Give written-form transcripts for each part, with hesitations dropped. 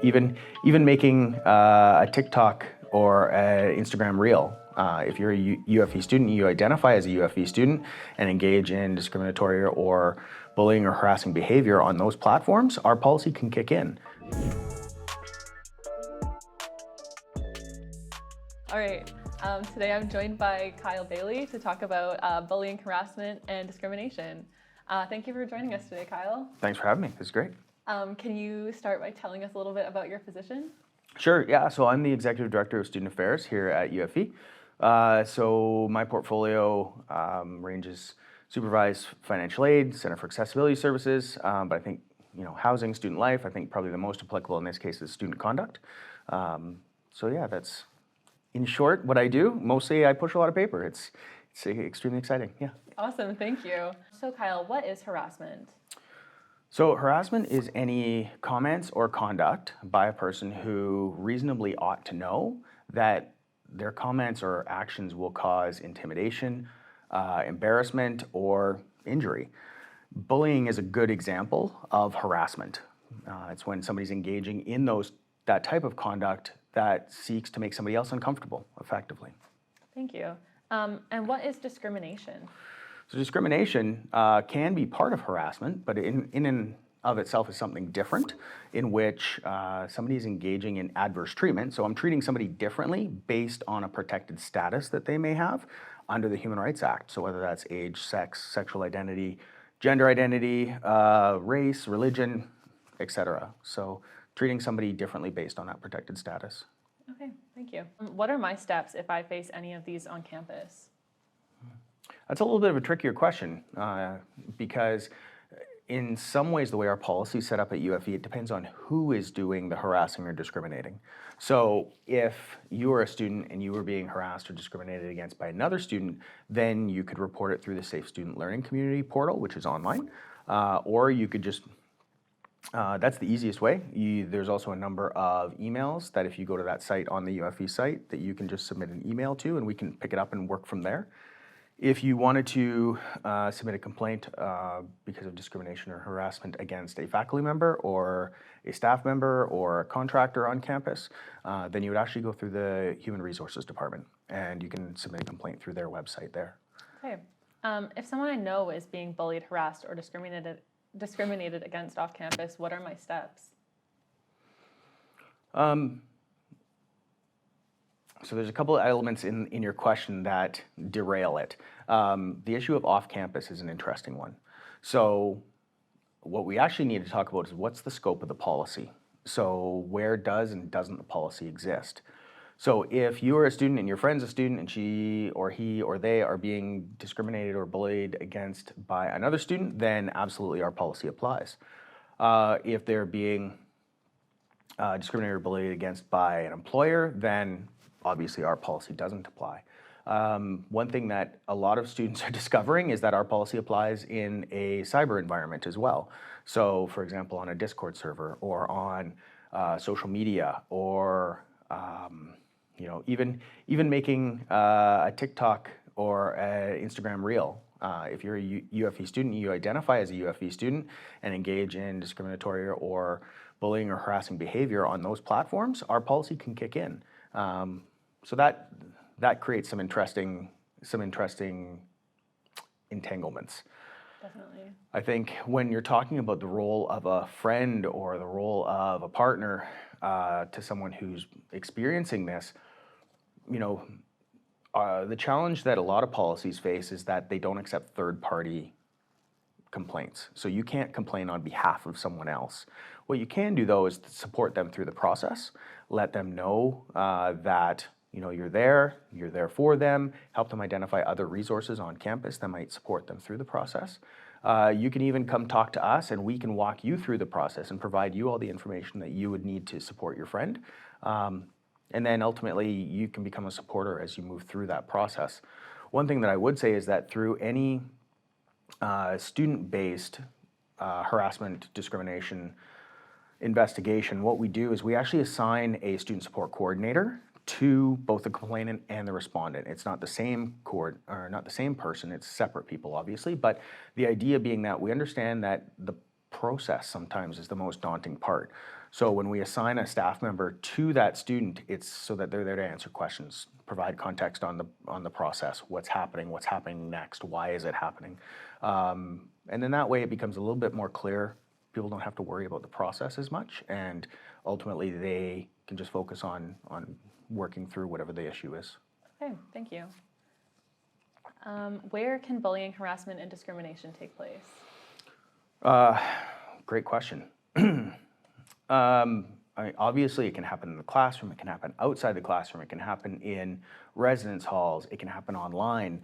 even making a TikTok or an Instagram reel. If you're a UFE student, you identify as a UFE student and engage in discriminatory or bullying or harassing behavior on those platforms, our policy can kick in. All right, today I'm joined by Bailee to talk about bullying, harassment, and discrimination. Thank you for joining us today, Kyle. Thanks for having me. This is great. Can you start by telling us a little bit about your position? Sure, yeah. So I'm the Executive Director of Student Affairs here at UFE. So my portfolio ranges supervise financial aid, Center for Accessibility Services, but I think, housing, student life, I think probably the most applicable in this case is student conduct. So yeah, that's in short what I do. Mostly I push a lot of paper. It's extremely exciting, yeah. Awesome, thank you. So Kyle, what is harassment? So harassment is any comments or conduct by a person who reasonably ought to know that their comments or actions will cause intimidation, embarrassment, or injury. Bullying is a good example of harassment. It's when somebody's engaging in that type of conduct that seeks to make somebody else uncomfortable, effectively. Thank you. And what is discrimination? So discrimination can be part of harassment, but in and of itself is something different, in which somebody is engaging in adverse treatment. So I'm treating somebody differently based on a protected status that they may have under the Human Rights Act. So whether that's age, sex, sexual identity, gender identity, race, religion, etc. So treating somebody differently based on that protected status. Okay, thank you. What are my steps if I face any of these on campus? That's a little bit of a trickier question because in some ways the way our policy is set up at UFE, it depends on who is doing the harassing or discriminating. So if you are a student and you were being harassed or discriminated against by another student, then you could report it through the Safe Student Learning Community portal, which is online, or you could just that's the easiest way. There's also a number of emails that if you go to that site on the UFE site that you can just submit an email to and we can pick it up and work from there. If you wanted to submit a complaint because of discrimination or harassment against a faculty member or a staff member or a contractor on campus, then you would actually go through the Human Resources Department and you can submit a complaint through their website there. Okay. If someone I know is being bullied, harassed, or discriminated against off campus, what are my steps? So there's a couple of elements in your question that derail it. The issue of off-campus is an interesting one. So what we actually need to talk about is what's the scope of the policy? So where does and doesn't the policy exist? So if you are a student and your friend's a student and she or he or they are being discriminated or bullied against by another student, then absolutely our policy applies. If they're being discriminated or bullied against by an employer, then obviously our policy doesn't apply. One thing that a lot of students are discovering is that our policy applies in a cyber environment as well. So for example, on a Discord server or on social media or even making a TikTok or an Instagram reel. If you're a UFE student, you identify as a UFE student and engage in discriminatory or bullying or harassing behavior on those platforms, our policy can kick in. So that creates some interesting entanglements. Definitely. I think when you're talking about the role of a friend or the role of a partner to someone who's experiencing this, the challenge that a lot of policies face is that they don't accept third-party complaints. So you can't complain on behalf of someone else. What you can do, though, is to support them through the process, let them know that you're there for them, help them identify other resources on campus that might support them through the process. You can even come talk to us and we can walk you through the process and provide you all the information that you would need to support your friend. And then ultimately you can become a supporter as you move through that process. One thing that I would say is that through any student-based harassment, discrimination investigation, what we do is we actually assign a student support coordinator to both the complainant and the respondent. It's not the same not the same person, it's separate people obviously, but the idea being that we understand that the process sometimes is the most daunting part. So when we assign a staff member to that student, it's so that they're there to answer questions, provide context on the process, what's happening next, why is it happening, and then that way it becomes a little bit more clear. People don't have to worry about the process as much, and ultimately they can just focus on working through whatever the issue is. Okay, thank you. Where can bullying, harassment, and discrimination take place? Great question. Obviously, it can happen in the classroom, it can happen outside the classroom, it can happen in residence halls, it can happen online.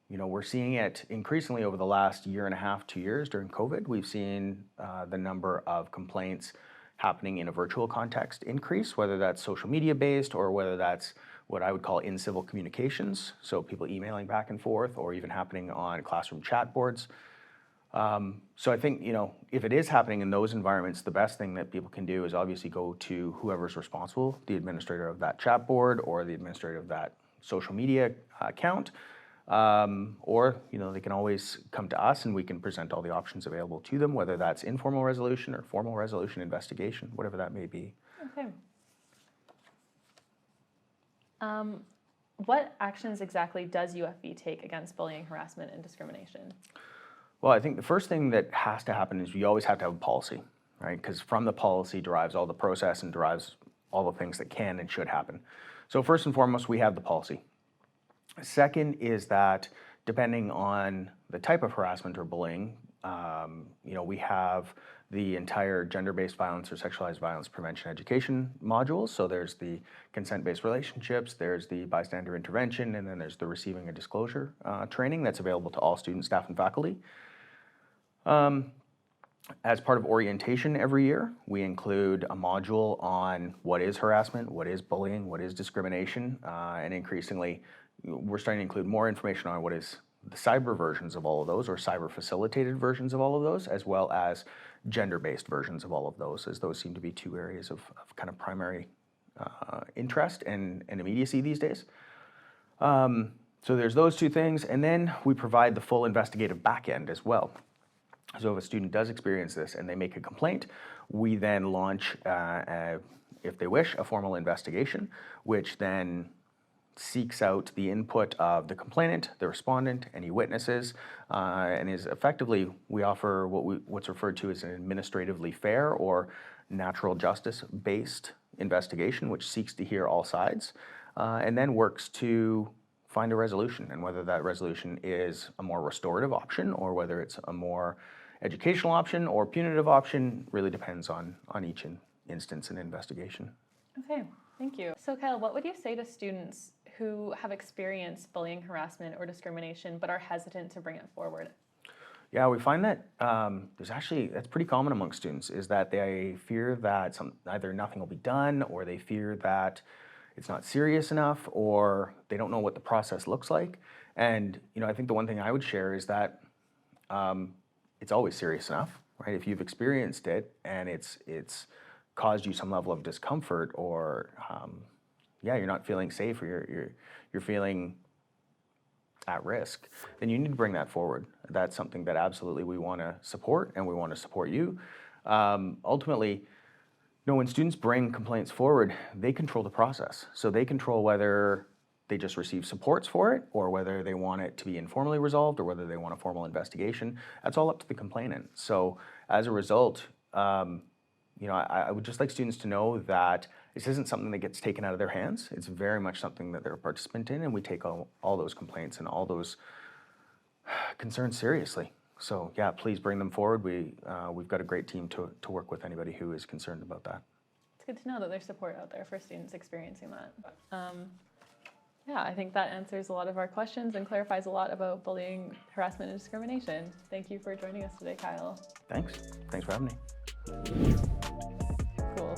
We're seeing it increasingly over the last year and a half, 2 years during COVID. We've seen the number of complaints happening in a virtual context increase, whether that's social media based or whether that's what I would call in-civil communications, so people emailing back and forth, or even happening on classroom chat boards. So I think, if it is happening in those environments, the best thing that people can do is obviously go to whoever's responsible, the administrator of that chat board or the administrator of that social media account, or they can always come to us and we can present all the options available to them, whether that's informal resolution or formal resolution, investigation, whatever that may be. Okay. What actions exactly does UFV take against bullying, harassment, and discrimination? Well, I think the first thing that has to happen is you always have to have a policy, right? Because from the policy derives all the process and derives all the things that can and should happen. So first and foremost, we have the policy. Second is that depending on the type of harassment or bullying, we have the entire gender-based violence or sexualized violence prevention education modules. So there's the consent-based relationships, there's the bystander intervention, and then there's the receiving a disclosure training that's available to all students, staff, and faculty. As part of orientation every year, we include a module on what is harassment, what is bullying, what is discrimination, and increasingly we're starting to include more information on what is the cyber versions of all of those, or cyber facilitated versions of all of those, as well as gender-based versions of all of those, as those seem to be two areas of kind of primary interest and immediacy these days. So there's those two things, and then we provide the full investigative back end as well. So if a student does experience this and they make a complaint, we then launch, if they wish, a formal investigation, which then seeks out the input of the complainant, the respondent, any witnesses, and is effectively, we offer what's referred to as an administratively fair or natural justice-based investigation, which seeks to hear all sides, and then works to find a resolution. And whether that resolution is a more restorative option or whether it's a more educational option or punitive option really depends on each instance and investigation. Okay, thank you. So Kyle, what would you say to students who have experienced bullying, harassment, or discrimination but are hesitant to bring it forward? Yeah, we find that that's pretty common amongst students, is that they fear that either nothing will be done, or they fear that it's not serious enough, or they don't know what the process looks like. And I think the one thing I would share is that it's always serious enough, right? If you've experienced it and it's caused you some level of discomfort, or you're not feeling safe, or you're feeling at risk, then you need to bring that forward. That's something that absolutely we want to support, and we want to support you. Ultimately, when students bring complaints forward, they control the process. So they control whether they just receive supports for it, or whether they want it to be informally resolved, or whether they want a formal investigation. That's all up to the complainant. So as a result, I would just like students to know that this isn't something that gets taken out of their hands. It's very much something that they're a participant in, and we take all those complaints and all those concerns seriously. So yeah, please bring them forward. We've got a great team to work with anybody who is concerned about that. It's good to know that there's support out there for students experiencing that. I think that answers a lot of our questions and clarifies a lot about bullying, harassment, and discrimination. Thank you for joining us today, Kyle. Thanks for having me. Cool.